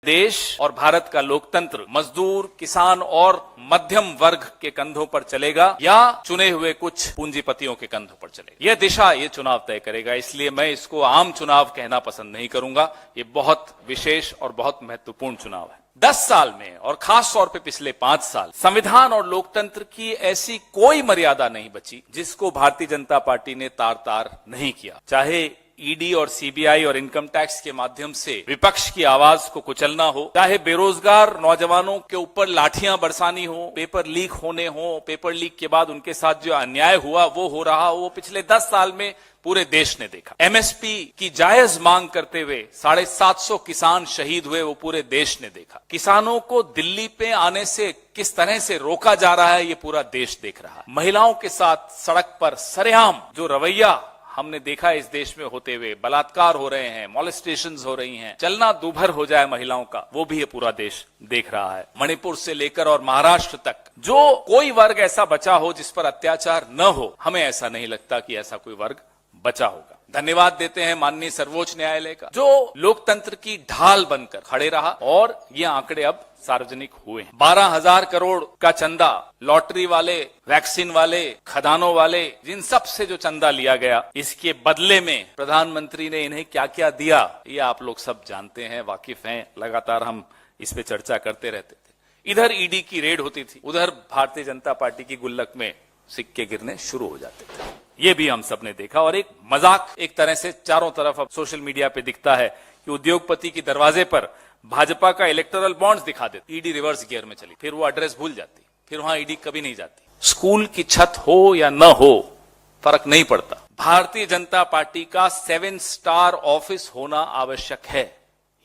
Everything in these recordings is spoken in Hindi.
देश और भारत का लोकतंत्र मजदूर, किसान और मध्यम वर्ग के कंधों पर चलेगा या चुने हुए कुछ पूंजीपतियों के कंधों पर चलेगा। यह दिशा ये चुनाव तय करेगा। इसलिए मैं इसको आम चुनाव कहना पसंद नहीं करूंगा। ये बहुत विशेष और बहुत महत्वपूर्ण चुनाव है। 10 साल में और खास तौर पे पिछले 5 साल संविधान और लोकतंत्र की ऐसी कोई मर्यादा नहीं बची जिसको भारतीय जनता पार्टी ने तार-तार नहीं किया। चाहे ईडी और सीबीआई और इनकम टैक्स के माध्यम से विपक्ष की आवाज को कुचलना हो, चाहे बेरोजगार नौजवानों के ऊपर लाठियां बरसानी हो, पेपर लीक होने हो, पेपर लीक के बाद उनके साथ जो अन्याय हुआ वो हो रहा हो, वो पिछले 10 साल में पूरे देश ने देखा। एमएसपी की जायज मांग करते हुए 750 किसान शहीद हुए, वो पूरे देश ने देखा। किसानों को दिल्ली पे आने से किस तरह से रोका जा रहा है, ये पूरा देश देख रहा है। महिलाओं के साथ सड़क पर सरेआम जो रवैया हमने देखा इस देश में होते हुए, बलात्कार हो रहे हैं, मॉलेस्टेशंस हो रही हैं, चलना दूभर हो जाए महिलाओं का, वो भी ये पूरा देश देख रहा है। मणिपुर से लेकर और महाराष्ट्र तक जो कोई वर्ग ऐसा बचा हो जिस पर अत्याचार न हो, हमें ऐसा नहीं लगता कि ऐसा कोई वर्ग बचा होगा। धन्यवाद देते हैं माननीय सर्वोच्च न्यायालय का, जो लोकतंत्र की ढाल बनकर खड़े रहा और ये आंकड़े अब सार्वजनिक हुए हैं। 12,000 करोड़ का चंदा लॉटरी वाले, वैक्सीन वाले, खदानों वाले, जिन सब से जो चंदा लिया गया, इसके बदले में प्रधानमंत्री ने इन्हें क्या क्या दिया, ये आप लोग सब जानते हैं, वाकिफ हैं। लगातार हम इस पे चर्चा करते रहते थे। इधर ईडी की रेड होती थी, उधर भारतीय जनता पार्टी की गुल्लक में सिक्के गिरने शुरू हो जाते थे। ये भी हम सब ने देखा और एक मजाक एक तरह से चारों तरफ अब सोशल मीडिया पे दिखता है कि उद्योगपति की दरवाजे पर भाजपा का इलेक्टोरल बॉन्ड्स दिखा देते। ईडी रिवर्स गियर में चली, फिर वो एड्रेस भूल जाती, फिर वहां ईडी कभी नहीं जाती। स्कूल की छत हो या न हो, फर्क नहीं पड़ता। भारतीय जनता पार्टी का 7 स्टार ऑफिस होना आवश्यक है।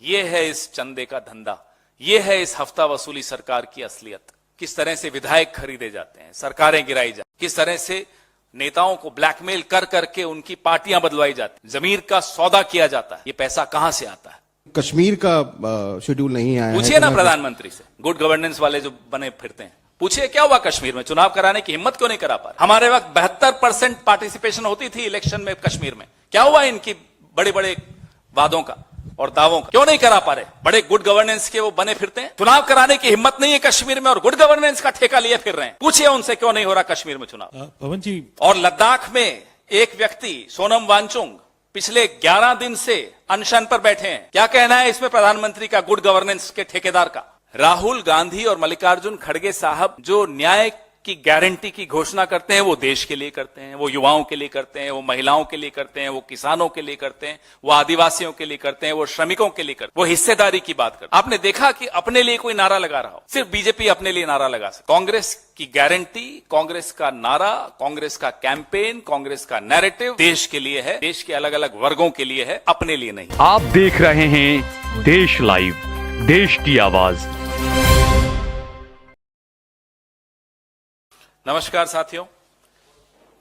ये है इस चंदे का धंधा, ये है इस हफ्ता वसूली सरकार की असलियत। किस तरह से विधायक खरीदे जाते हैं, सरकारें गिराई जाती, किस तरह से नेताओं को ब्लैकमेल कर करके उनकी पार्टियां बदलवाई जाती, जमीर का सौदा किया जाता है। ये पैसा कहां से आता है? कश्मीर का शेड्यूल नहीं आया है। पूछिए ना प्रधानमंत्री से, गुड गवर्नेंस वाले जो बने फिरते हैं, पूछिए क्या हुआ कश्मीर में? चुनाव कराने की हिम्मत क्यों नहीं करा पा रहे? हमारे वक्त 72% पार्टिसिपेशन होती थी इलेक्शन में कश्मीर में। क्या हुआ इनकी बड़े बड़े वादों का और दावों का? क्यों नहीं करा पा रहे? बड़े गुड गवर्नेंस के वो बने फिरते हैं। चुनाव कराने की हिम्मत नहीं है कश्मीर में और गुड गवर्नेंस का ठेका लिए फिर रहे हैं। पूछिए उनसे क्यों नहीं हो रहा कश्मीर में चुनाव। पवन जी, और लद्दाख में एक व्यक्ति सोनम वांगचुक पिछले 11 दिन से अनशन पर बैठे हैं। क्या कहना है इसमें प्रधानमंत्री का, गुड गवर्नेंस के ठेकेदार का? राहुल गांधी और मल्लिकार्जुन खड़गे साहब जो न्याय की गारंटी की घोषणा करते हैं, वो देश के लिए करते हैं, वो युवाओं के लिए करते हैं, वो महिलाओं के लिए करते हैं, वो किसानों के लिए करते हैं, वो आदिवासियों के लिए करते हैं, वो श्रमिकों के लिए करते हैं, वो हिस्सेदारी की बात करते हैं। आपने देखा कि अपने लिए कोई नारा लगा रहा हो, सिर्फ बीजेपी अपने लिए नारा लगा सकती। कांग्रेस की गारंटी, कांग्रेस का नारा, कांग्रेस का कैंपेन, कांग्रेस का नैरेटिव देश के लिए है, देश के अलग अलग वर्गों के लिए है, अपने लिए नहीं। आप देख रहे हैं देश लाइव, देश की आवाज। नमस्कार साथियों,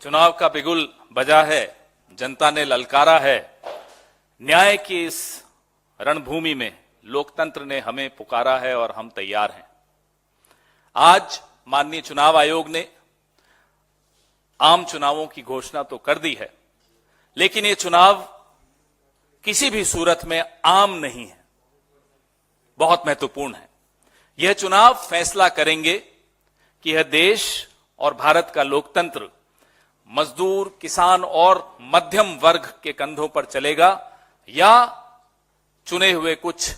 चुनाव का बिगुल बजा है, जनता ने ललकारा है। न्याय की इस रणभूमि में लोकतंत्र ने हमें पुकारा है और हम तैयार हैं। आज माननीय चुनाव आयोग ने आम चुनावों की घोषणा तो कर दी है, लेकिन ये चुनाव किसी भी सूरत में आम नहीं है, बहुत महत्वपूर्ण है। यह चुनाव फैसला करेंगे कि यह देश और भारत का लोकतंत्र मजदूर, किसान और मध्यम वर्ग के कंधों पर चलेगा या चुने हुए कुछ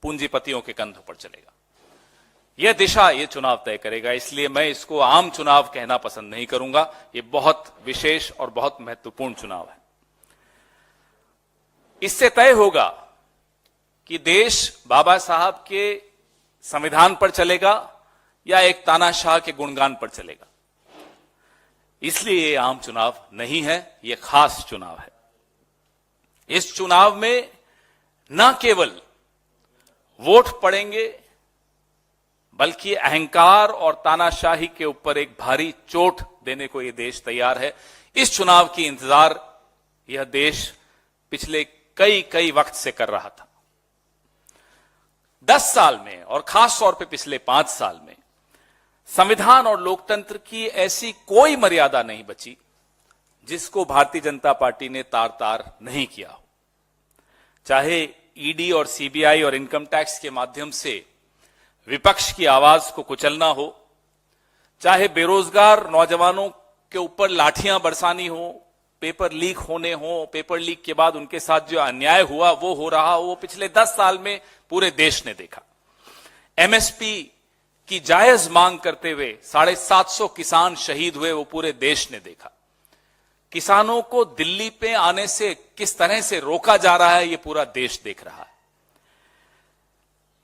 पूंजीपतियों के कंधों पर चलेगा। यह दिशा ये चुनाव तय करेगा। इसलिए मैं इसको आम चुनाव कहना पसंद नहीं करूंगा। ये बहुत विशेष और बहुत महत्वपूर्ण चुनाव है। इससे तय होगा कि देश बाबा साहब के संविधान पर चलेगा या एक तानाशाह के गुणगान पर चलेगा। इसलिए ये आम चुनाव नहीं है, ये खास चुनाव है। इस चुनाव में न केवल वोट पड़ेंगे, बल्कि अहंकार और तानाशाही के ऊपर एक भारी चोट देने को यह देश तैयार है। इस चुनाव की इंतजार यह देश पिछले कई वक्त से कर रहा था। 10 साल में और खास तौर पे पिछले 5 साल में संविधान और लोकतंत्र की ऐसी कोई मर्यादा नहीं बची जिसको भारतीय जनता पार्टी ने तार-तार नहीं किया हो। चाहे ईडी और सीबीआई और इनकम टैक्स के माध्यम से विपक्ष की आवाज को कुचलना हो, चाहे बेरोजगार नौजवानों के ऊपर लाठियां बरसानी हो, पेपर लीक होने हो, पेपर लीक के बाद उनके साथ जो अन्याय हुआ वो हो रहा हो, वो पिछले 10 साल में पूरे देश ने देखा। एमएसपी की जायज मांग करते हुए 750 किसान शहीद हुए, वो पूरे देश ने देखा। किसानों को दिल्ली पे आने से किस तरह से रोका जा रहा है, ये पूरा देश देख रहा है।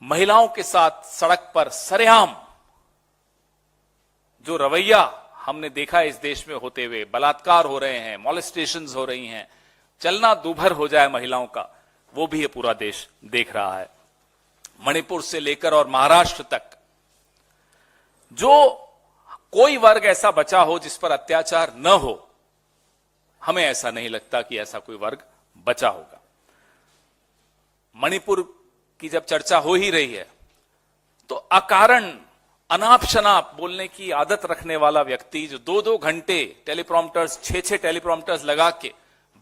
महिलाओं के साथ सड़क पर सरेआम जो रवैया हमने देखा इस देश में होते हुए, बलात्कार हो रहे हैं, मॉलेस्टेशंस हो रही हैं, चलना दूभर हो जाए महिलाओं का, वो भी ये पूरा देश देख रहा है। मणिपुर से लेकर और महाराष्ट्र तक जो कोई वर्ग ऐसा बचा हो जिस पर अत्याचार न हो, हमें ऐसा नहीं लगता कि ऐसा कोई वर्ग बचा होगा। मणिपुर की जब चर्चा हो ही रही है तो अकारण अनाप शनाप बोलने की आदत रखने वाला व्यक्ति जो 2-2 घंटे टेलीप्रॉम्प्टर्स 6-6 टेलीप्रॉम्प्टर्स लगा के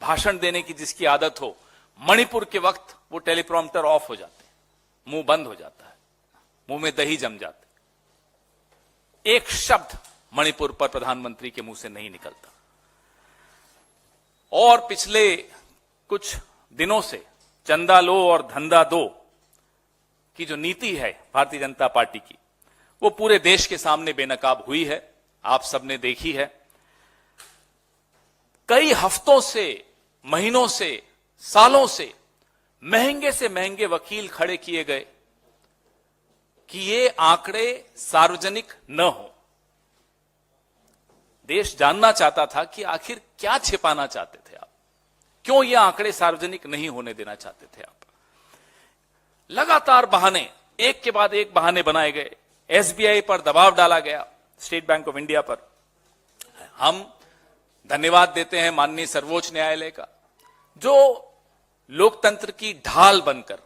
भाषण देने की जिसकी आदत हो, मणिपुर के वक्त वो टेलीप्रॉम्प्टर ऑफ हो जाते, मुंह बंद हो जाता है, मुंह में दही जम जाते, एक शब्द मणिपुर पर प्रधानमंत्री के मुंह से नहीं निकलता। और पिछले कुछ दिनों से चंदा लो और धंधा दो की जो नीति है भारतीय जनता पार्टी की, वो पूरे देश के सामने बेनकाब हुई है, आप सबने देखी है। कई हफ्तों से, महीनों से, सालों से महंगे वकील खड़े किए गए कि ये आंकड़े सार्वजनिक न हो। देश जानना चाहता था कि आखिर क्या छिपाना चाहते थे आप, क्यों ये आंकड़े सार्वजनिक नहीं होने देना चाहते थे आप। लगातार बहाने, एक के बाद एक बहाने बनाए गए, एसबीआई पर दबाव डाला गया, स्टेट बैंक ऑफ इंडिया पर। हम धन्यवाद देते हैं माननीय सर्वोच्च न्यायालय का, जो लोकतंत्र की ढाल बनकर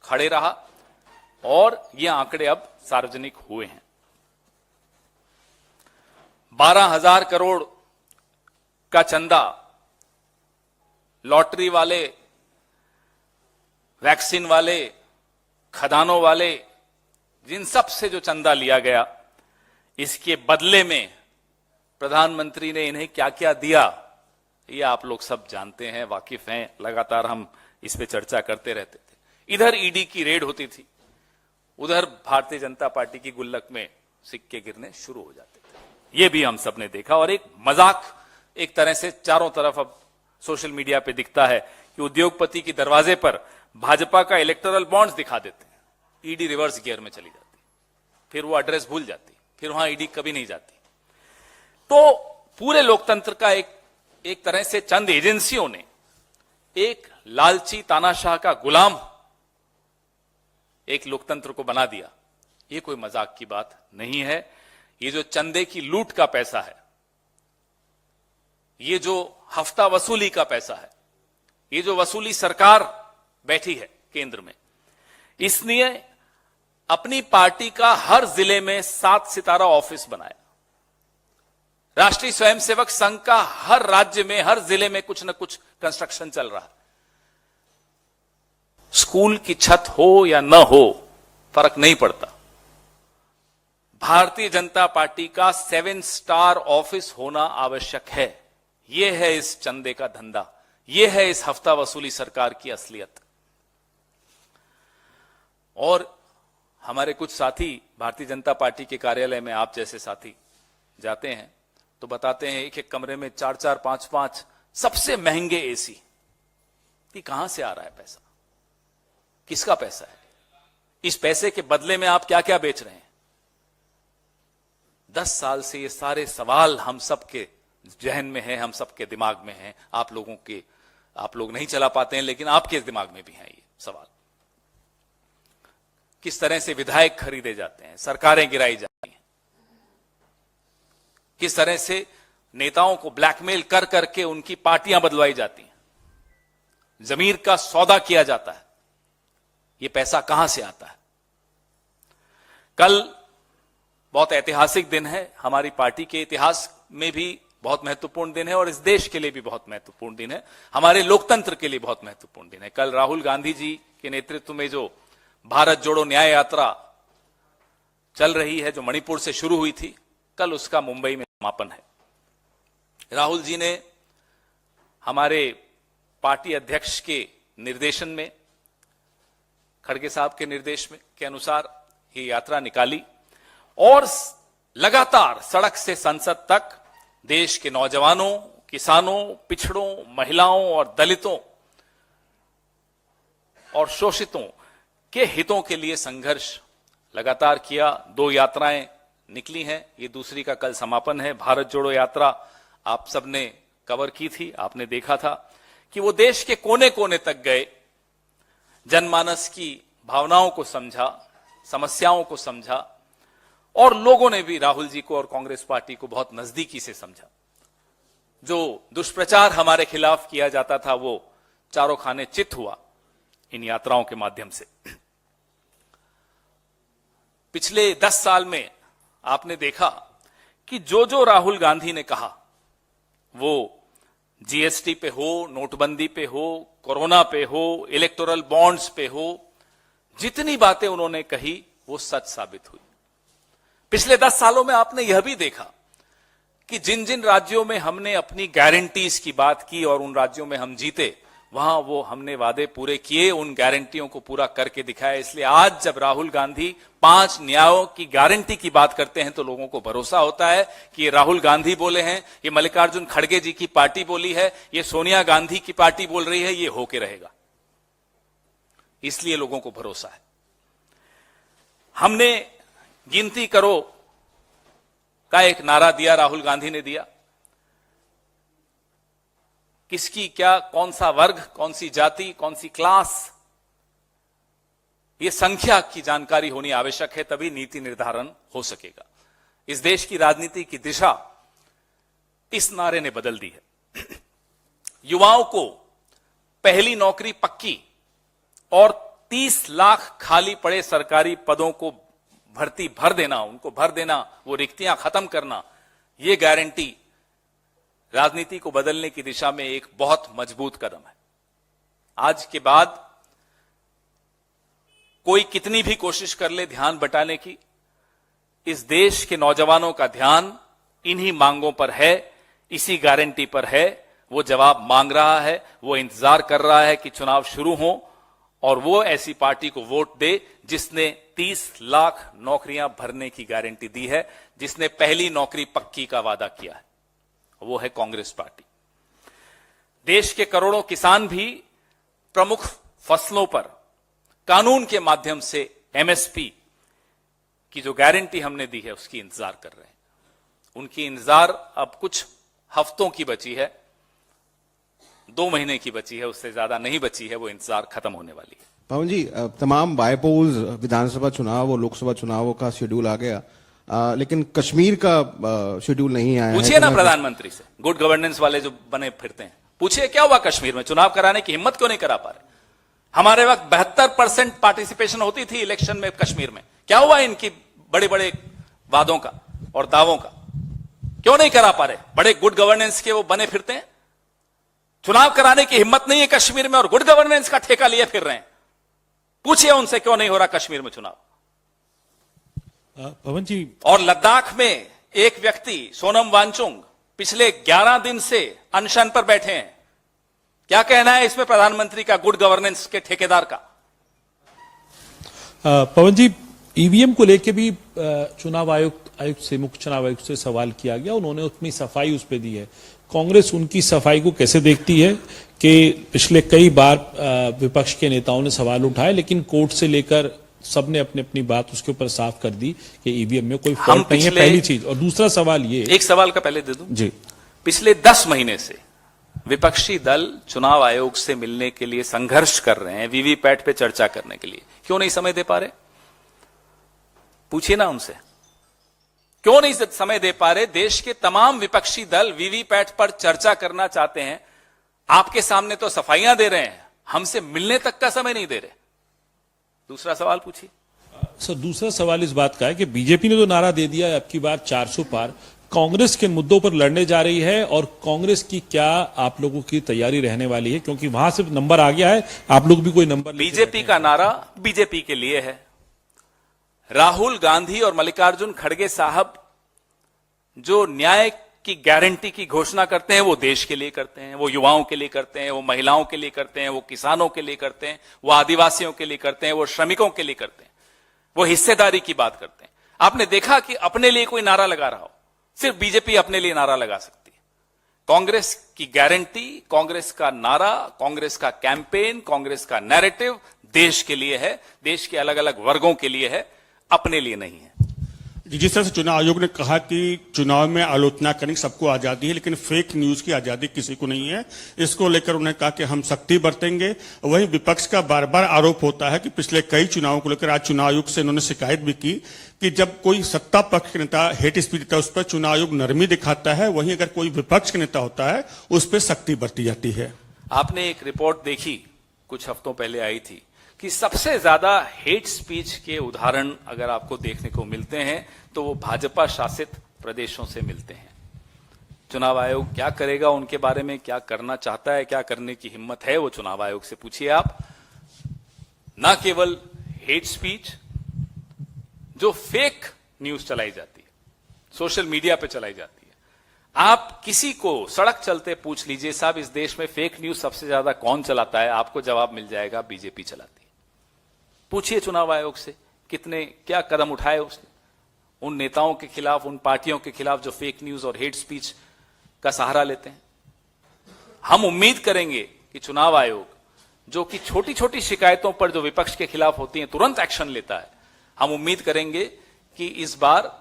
खड़े रहा और ये आंकड़े अब सार्वजनिक हुए हैं। 12,000 करोड़ का चंदा लॉटरी वाले, वैक्सीन वाले, खदानों वाले, जिन सब से जो चंदा लिया गया, इसके बदले में प्रधानमंत्री ने इन्हें क्या क्या दिया, ये आप लोग सब जानते हैं, वाकिफ हैं, लगातार हम इस पे चर्चा करते रहते थे। इधर ईडी की रेड होती थी, उधर भारतीय जनता पार्टी की गुल्लक में सिक्के गिरने शुरू हो जाते थे। ये भी हम सब ने देखा और एक मजाक एक तरह से चारों तरफ अब सोशल मीडिया पे दिखता है कि उद्योगपति की दरवाजे पर भाजपा का इलेक्टोरल बॉन्ड्स दिखा देते हैं, ईडी रिवर्स गियर में चली जाती, फिर वो एड्रेस भूल जाती, फिर वहां ईडी कभी नहीं जाती। तो पूरे लोकतंत्र का एक तरह से चंद एजेंसियों ने एक लालची तानाशाह का गुलाम एक लोकतंत्र को बना दिया। ये कोई मजाक की बात नहीं है। ये जो चंदे की लूट का पैसा है, ये जो हफ्ता वसूली का पैसा है, ये जो वसूली सरकार बैठी है केंद्र में, इसने अपनी पार्टी का हर जिले में 7 सितारा ऑफिस बनाया। राष्ट्रीय स्वयंसेवक संघ का हर राज्य में, हर जिले में कुछ न कुछ कंस्ट्रक्शन चल रहा है। स्कूल की छत हो या न हो, फर्क नहीं पड़ता, भारतीय जनता पार्टी का 7 स्टार ऑफिस होना आवश्यक है। यह है इस चंदे का धंधा, यह है इस हफ्ता वसूली सरकार की असलियत। और हमारे कुछ साथी भारतीय जनता पार्टी के कार्यालय में, आप जैसे साथी जाते हैं तो बताते हैं एक एक कमरे में 4-4, 5-5 सबसे महंगे एसी। कि कहां से आ रहा है पैसा, किसका पैसा है, इस पैसे के बदले में आप क्या क्या बेच रहे हैं। 10 साल से ये सारे सवाल हम सबके जहन में है, हम सबके दिमाग में है। आप लोग नहीं चला पाते हैं, लेकिन आपके दिमाग में भी है ये सवाल। किस तरह से विधायक खरीदे जाते हैं, सरकारें गिराई जाती हैं, किस तरह से नेताओं को ब्लैकमेल कर करके उनकी पार्टियां बदलवाई जाती हैं, जमीर का सौदा किया जाता है। ये पैसा कहां से आता है। कल बहुत ऐतिहासिक दिन है, हमारी पार्टी के इतिहास में भी बहुत महत्वपूर्ण दिन है और इस देश के लिए भी बहुत महत्वपूर्ण दिन है, हमारे लोकतंत्र के लिए बहुत महत्वपूर्ण दिन है। कल राहुल गांधी जी के नेतृत्व में जो भारत जोड़ो न्याय यात्रा चल रही है, जो मणिपुर से शुरू हुई थी, कल उसका मुंबई में समापन है। राहुल जी ने हमारे पार्टी अध्यक्ष के निर्देशन में, खड़गे साहब के निर्देश में के अनुसार ये यात्रा निकाली और लगातार सड़क से संसद तक देश के नौजवानों, किसानों, पिछड़ों, महिलाओं और दलितों और शोषितों के हितों के लिए संघर्ष लगातार किया। 2 यात्राएं निकली हैं, ये दूसरी का कल समापन है। भारत जोड़ो यात्रा आप सबने कवर की थी, आपने देखा था कि वो देश के कोने कोने तक गए, जनमानस की भावनाओं को समझा, समस्याओं को समझा और लोगों ने भी राहुल जी को और कांग्रेस पार्टी को बहुत नजदीकी से समझा। जो दुष्प्रचार हमारे खिलाफ किया जाता था वो चारों खाने चित हुआ इन यात्राओं के माध्यम से। पिछले 10 साल में आपने देखा कि जो राहुल गांधी ने कहा, वो जीएसटी पे हो, नोटबंदी पे हो, कोरोना पे हो, इलेक्टोरल बॉन्ड्स पे हो, जितनी बातें उन्होंने कही वो सच साबित हुई। पिछले 10 सालों में आपने यह भी देखा कि जिन जिन राज्यों में हमने अपनी गारंटीज की बात की और उन राज्यों में हम जीते, वहां वो हमने वादे पूरे किए, उन गारंटियों को पूरा करके दिखाया। इसलिए आज जब राहुल गांधी 5 न्यायों की गारंटी की बात करते हैं तो लोगों को भरोसा होता है कि ये राहुल गांधी बोले हैं, ये मल्लिकार्जुन खड़गे जी की पार्टी बोली है, ये सोनिया गांधी की पार्टी बोल रही है, ये होके रहेगा। इसलिए लोगों को भरोसा है। हमने गिनती करो का एक नारा दिया, राहुल गांधी ने दिया। किसकी क्या, कौन सा वर्ग, कौन सी जाति, कौन सी क्लास, यह संख्या की जानकारी होनी आवश्यक है, तभी नीति निर्धारण हो सकेगा। इस देश की राजनीति की दिशा इस नारे ने बदल दी है। युवाओं को पहली नौकरी पक्की और 30 लाख खाली पड़े सरकारी पदों को भर्ती भर देना, उनको भर देना, वो रिक्तियां खत्म करना, ये गारंटी राजनीति को बदलने की दिशा में एक बहुत मजबूत कदम है। आज के बाद कोई कितनी भी कोशिश कर ले ध्यान बटाने की, इस देश के नौजवानों का ध्यान इन्हीं मांगों पर है, इसी गारंटी पर है। वो जवाब मांग रहा है, वो इंतजार कर रहा है कि चुनाव शुरू हो और वो ऐसी पार्टी को वोट दे जिसने 30 लाख नौकरियां भरने की गारंटी दी है, जिसने पहली नौकरी पक्की का वादा किया है, वो है कांग्रेस पार्टी। देश के करोड़ों किसान भी प्रमुख फसलों पर कानून के माध्यम से एमएसपी की जो गारंटी हमने दी है उसकी इंतजार कर रहे हैं। उनकी इंतजार अब कुछ हफ्तों की बची है, 2 महीने की बची है, उससे ज्यादा नहीं बची है, वो इंतजार खत्म होने वाली है। पवन जी, तमाम बायपोल्स, विधानसभा चुनाव और लोकसभा चुनावों का शेड्यूल आ गया, लेकिन कश्मीर का शेड्यूल नहीं आया। पूछिए ना प्रधानमंत्री से, गुड गवर्नेंस वाले जो बने फिरते हैं, पूछिए क्या हुआ कश्मीर में, चुनाव कराने की हिम्मत क्यों नहीं करा पा रहे। हमारे वक्त 72% पार्टिसिपेशन होती थी इलेक्शन में कश्मीर में, क्या हुआ इनकी बड़े बड़े वादों का और दावों का, क्यों नहीं करा पा रहे। बड़े गुड गवर्नेंस के वो बने फिरते हैं, चुनाव कराने की हिम्मत नहीं है कश्मीर में और गुड गवर्नेंस का ठेका लिए फिर रहे हैं। पूछिए उनसे क्यों नहीं हो रहा कश्मीर में चुनाव। पवन जी, और लद्दाख में एक व्यक्ति सोनम वांगचुक पिछले 11 दिन से अनशन पर बैठे हैं, क्या कहना है इसमें प्रधानमंत्री का, गुड गवर्नेंस के ठेकेदार का। पवन जी, ईवीएम को लेकर भी चुनाव आयुक्त से, मुख्य चुनाव आयुक्त से सवाल किया गया, उन्होंने अपनी सफाई उस पर दी है। कांग्रेस उनकी सफाई को कैसे देखती है कि पिछले कई बार विपक्ष के नेताओं ने सवाल उठाए, लेकिन कोर्ट से लेकर सबने अपनी अपनी बात उसके ऊपर साफ कर दी कि ईवीएम में कोई फॉल्ट नहीं है, पहली चीज। और दूसरा सवाल ये, एक सवाल का पहले दे दूं जी, पिछले 10 महीने से विपक्षी दल चुनाव आयोग से मिलने के लिए संघर्ष कर रहे हैं, वीवीपैट पे चर्चा करने के लिए, क्यों नहीं समय दे पा रहे। पूछिए ना उनसे, क्यों नहीं समय दे पा रहे। देश के तमाम विपक्षी दल वीवीपैट पर चर्चा करना चाहते हैं, आपके सामने तो सफाइयां दे रहे हैं, हमसे मिलने तक का समय नहीं दे रहे। दूसरा सवाल पूछिए। सर, दूसरा सवाल इस बात का है कि बीजेपी ने तो नारा दे दिया अब की बार 400 पार, कांग्रेस किन मुद्दों पर लड़ने जा रही है और कांग्रेस की क्या आप लोगों की तैयारी रहने वाली है, क्योंकि वहां से नंबर आ गया है, आप लोग भी कोई नंबर लेके बीजेपी का नारा बीजेपी के लिए है। राहुल गांधी और मल्लिकार्जुन खड़गे साहब जो न्याय की गारंटी की घोषणा करते हैं वो देश के लिए करते हैं, वो युवाओं के लिए करते हैं, वो महिलाओं के लिए करते हैं, वो किसानों के लिए करते हैं, वो आदिवासियों के लिए करते हैं, वो श्रमिकों के लिए करते हैं, वो हिस्सेदारी की बात करते हैं। आपने देखा कि अपने लिए कोई नारा लगा रहा हो, सिर्फ बीजेपी अपने लिए नारा लगा सकती है। कांग्रेस की गारंटी, कांग्रेस का नारा, कांग्रेस का कैंपेन, कांग्रेस का नैरेटिव देश के लिए है, देश के अलग अलग वर्गों के लिए है, अपने लिए नहीं है। जिस तरह से चुनाव आयोग ने कहा कि चुनाव में आलोचना करने की सबको आजादी है, लेकिन फेक न्यूज की आजादी किसी को नहीं है। इसको लेकर उन्होंने कहा कि हम सख्ती बरतेंगे। वहीं विपक्ष का बार बार आरोप होता है कि पिछले कई चुनावों को लेकर आज चुनाव आयोग से इन्होंने शिकायत भी की कि जब कोई सत्ता पक्ष के नेता हेट स्पीच देता है उस पर चुनाव आयोग नरमी दिखाता है, वहीं अगर कोई विपक्ष के नेता होता है उस पर सख्ती बरती जाती है। आपने एक रिपोर्ट देखी, कुछ हफ्तों पहले आई थी, कि सबसे ज्यादा हेट स्पीच के उदाहरण अगर आपको देखने को मिलते हैं तो वो भाजपा शासित प्रदेशों से मिलते हैं। चुनाव आयोग क्या करेगा उनके बारे में, क्या करना चाहता है, क्या करने की हिम्मत है, वो चुनाव आयोग से पूछिए आप। ना केवल हेट स्पीच, जो फेक न्यूज चलाई जाती है, सोशल मीडिया पे चलाई जाती है, आप किसी को सड़क चलते पूछ लीजिए, साहब इस देश में फेक न्यूज सबसे ज्यादा कौन चलाता है, आपको जवाब मिल जाएगा, बीजेपी चलाती है। पूछिए चुनाव आयोग से कितने क्या कदम उठाए उसने उन नेताओं के खिलाफ, उन पार्टियों के खिलाफ जो फेक न्यूज और हेट स्पीच का सहारा लेते हैं। हम उम्मीद करेंगे कि चुनाव आयोग, जो कि छोटी छोटी शिकायतों पर जो विपक्ष के खिलाफ होती हैं तुरंत एक्शन लेता है, हम उम्मीद करेंगे कि इस बार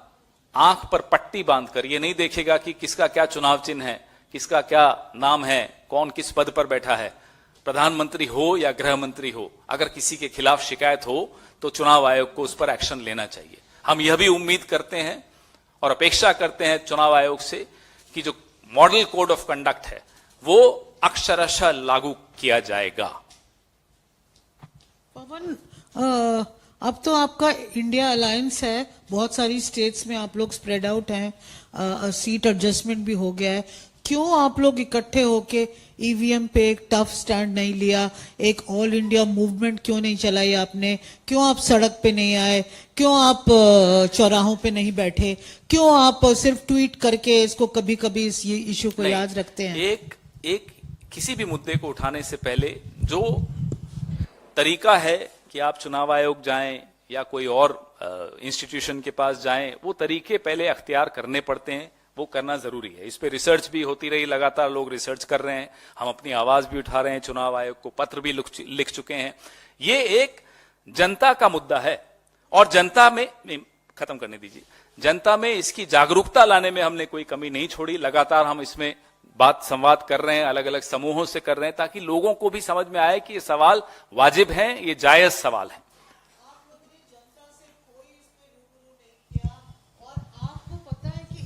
आंख पर पट्टी बांधकर ये नहीं देखेगा कि किसका क्या चुनाव चिन्ह है, किसका क्या नाम है, कौन किस पद पर बैठा है, प्रधानमंत्री हो या गृह मंत्री हो, अगर किसी के खिलाफ शिकायत हो तो चुनाव आयोग को उस पर एक्शन लेना चाहिए। हम यह भी उम्मीद करते हैं और अपेक्षा करते हैं चुनाव आयोग से कि जो मॉडल कोड ऑफ कंडक्ट है वो अक्षरशः लागू किया जाएगा। पवन, अब तो आपका इंडिया अलायंस है, बहुत सारी स्टेट्स में आप लोग स्प्रेड आउट हैं, सीट एडजस्टमेंट भी हो गया है। क्यों आप लोग इकट्ठे होके ईवीएम पे एक टफ स्टैंड नहीं लिया, एक ऑल इंडिया मूवमेंट क्यों नहीं चलाई आपने? क्यों आप सड़क पे नहीं आए? क्यों आप चौराहों पे नहीं बैठे? क्यों आप सिर्फ ट्वीट करके इसको कभी कभी इस इशू को याद रखते हैं? एक किसी भी मुद्दे को उठाने से पहले जो तरीका है कि आप चुनाव आयोग जाएं या कोई और इंस्टीट्यूशन के पास जाएं, वो तरीके पहले अख्तियार करने पड़ते हैं, वो करना जरूरी है। इस पे रिसर्च भी होती रही, लगातार लोग रिसर्च कर रहे हैं, हम अपनी आवाज भी उठा रहे हैं, चुनाव आयोग को पत्र भी लिख चुके हैं। ये एक जनता का मुद्दा है और जनता में, खत्म करने दीजिए, जनता में इसकी जागरूकता लाने में हमने कोई कमी नहीं छोड़ी। लगातार हम इसमें बात संवाद कर रहे हैं, अलग अलग समूहों से कर रहे हैं, ताकि लोगों को भी समझ में आए कि ये सवाल वाजिब हैं, ये जायज सवाल है।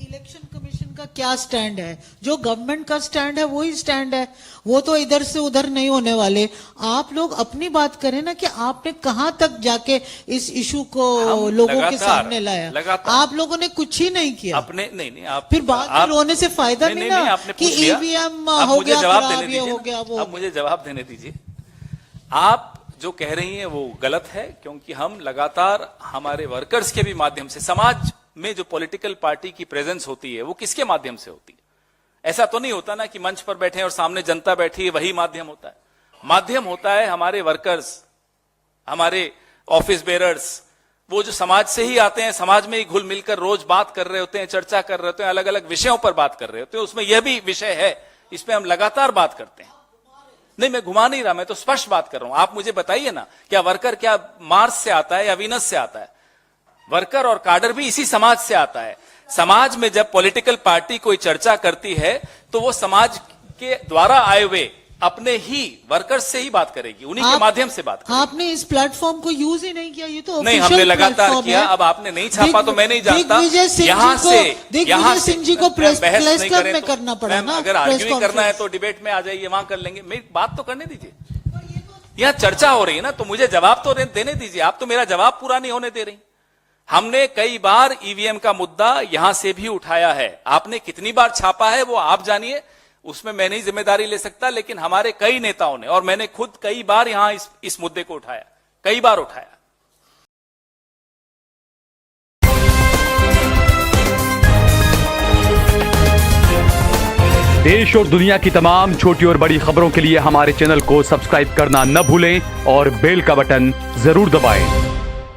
इलेक्शन कमीशन का क्या स्टैंड है? जो गवर्नमेंट का स्टैंड है वही स्टैंड है, वो तो इधर से उधर नहीं होने वाले। आप लोग अपनी बात करें ना कि आपने कहां तक जाके इस इशू को लोगों के सामने लाया। आप लोगों ने कुछ ही नहीं किया। अपने नहीं आप फिर बाद में रोने से फायदा नहीं ना कि ईवीएम हो गया खराब, ये हो गया वो। अब मुझे जवाब देने दीजिए। आप जो कह रही हैं वो गलत है, क्योंकि हम लगातार हमारे वर्कर्स के भी माध्यम से, समाज में जो पॉलिटिकल पार्टी की प्रेजेंस होती है वो किसके माध्यम से होती है? ऐसा तो नहीं होता ना कि मंच पर बैठे और सामने जनता बैठी है वही माध्यम होता है। माध्यम होता है हमारे वर्कर्स, हमारे ऑफिस बेरर्स, वो जो समाज से ही आते हैं, समाज में ही घुल मिलकर रोज बात कर रहे होते हैं, चर्चा कर रहे होते हैं, अलग अलग विषयों पर बात कर रहे होते हैं। उसमें यह भी विषय है, इस पर हम लगातार बात करते हैं। नहीं, मैं घुमा नहीं रहा, मैं तो स्पष्ट बात कर रहा हूं। आप मुझे बताइए ना, क्या वर्कर क्या मार्स से आता है या वीनस से आता है? वर्कर और काडर भी इसी समाज से आता है। समाज में जब पॉलिटिकल पार्टी कोई चर्चा करती है तो वो समाज के द्वारा आए हुए अपने ही वर्कर्स से ही बात करेगी, उन्हीं के माध्यम से बात करेगी। आपने इस प्लेटफॉर्म को यूज ही नहीं किया, ये तो नहीं, हमने लगातार किया। अब आपने नहीं छापा तो मैं नहीं जानता। यहाँ सिंह जी को प्रेस क्लब में करना पड़ा ना। अगर आर्ग्यू करना है तो डिबेट में आ जाइए, वहां कर लेंगे। मेरी बात तो करने दीजिए, यहाँ चर्चा हो रही है ना, तो मुझे जवाब तो देने दीजिए। आप तो मेरा जवाब पूरा नहीं होने दे रही। हमने कई बार ईवीएम का मुद्दा यहां से भी उठाया है। आपने कितनी बार छापा है वो आप जानिए, उसमें मैं नहीं जिम्मेदारी ले सकता, लेकिन हमारे कई नेताओं ने और मैंने खुद कई बार यहां इस मुद्दे को उठाया, कई बार उठाया। देश और दुनिया की तमाम छोटी और बड़ी खबरों के लिए हमारे चैनल को सब्सक्राइब करना न भूलें और बेल का बटन जरूर दबाएं।